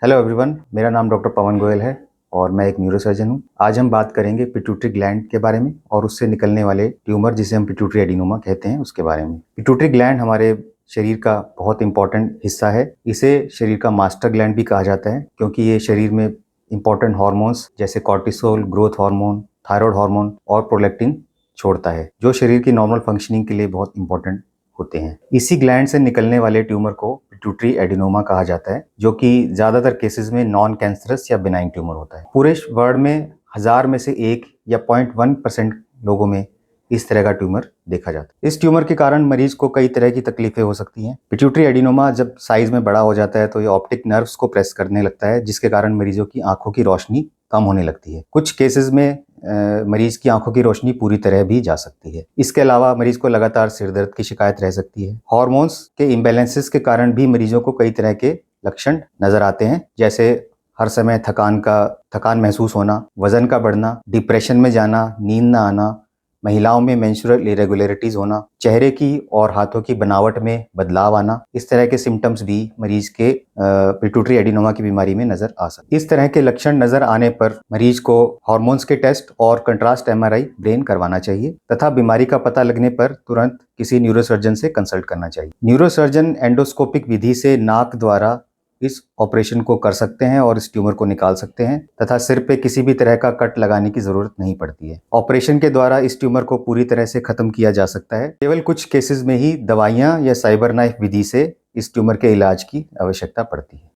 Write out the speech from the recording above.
Hello everyone, मेरा नाम doctor पवन गोयल है और मैं एक न्यूरोसर्जन हूँ। आज हम बात करेंगे पिट्यूटरी ग्लैंड के बारे में और उससे निकलने वाले ट्यूमर जिसे हम पिट्यूटरी एडिनोमा कहते हैं उसके बारे में। पिट्यूटरी ग्लैंड हमारे शरीर का बहुत इंपॉर्टेंट हिस्सा है। इसे शरीर का मास्टर ग्लैंड भी कहा जाता है क्योंकि ये शरीर में इंपॉर्टेंट हार्मोन्स जैसे cortisol, growth hormone, thyroid hormone और प्रोलैक्टिन छोड़ता है, जो शरीर की नॉर्मल फंक्शनिंग के लिए बहुत इंपॉर्टेंट होते हैं। इसी ग्लैंड से निकलने वाले ट्यूमर को पिट्यूटरी एडिनोमा कहा जाता है, जो कि ज्यादातर केसेस में नॉन कैंसरस या बिनाइन ट्यूमर होता है। पूरे वर्ल्ड में 1000 में से 1 या 0.1% लोगों में इस तरह का ट्यूमर देखा जाता है। इस ट्यूमर के कारण मरीज को कई तरह की तकलीफें हो सकती हैं। पिट्यूटरी एडिनोमा जब साइज में बड़ा हो जाता है तो ये ऑप्टिक नर्व्स को प्रेस करने लगता है, जिसके कारण मरीजों की आंखों की रोशनी कम होने लगती है। कुछ केसेस में मरीज की आंखों की रोशनी पूरी तरह भी जा सकती है। इसके अलावा मरीज को लगातार सिर दर्द की शिकायत रह सकती है। हार्मोन्स के इम्बैलेंसेस के कारण भी मरीजों को कई तरह के लक्षण नजर आते हैं, जैसे हर समय थकान महसूस होना, वजन का बढ़ना, डिप्रेशन में जाना, नींद ना आना, महिलाओं में मेंस्ट्रुअल इरेगुलरिटीज होना, चेहरे की और हाथों की बनावट में बदलाव आना। इस तरह के सिम्टम्स भी मरीज के पिट्यूटरी एडिनोमा की बीमारी में नजर आ सकते हैं। इस तरह के लक्षण नजर आने पर मरीज को हार्मोन्स के टेस्ट और कंट्रास्ट एमआरआई ब्रेन करवाना चाहिए तथा बीमारी का पता लगने पर तुरंत किसी न्यूरोसर्जन से कंसल्ट करना चाहिए। न्यूरोसर्जन एंडोस्कोपिक विधि से नाक द्वारा इस ऑपरेशन को कर सकते हैं और इस ट्यूमर को निकाल सकते हैं तथा सिर पे किसी भी तरह का कट लगाने की जरूरत नहीं पड़ती है। ऑपरेशन के द्वारा इस ट्यूमर को पूरी तरह से खत्म किया जा सकता है। केवल कुछ केसेस में ही दवाइयां या साइबर नाइफ विधि से इस ट्यूमर के इलाज की आवश्यकता पड़ती है।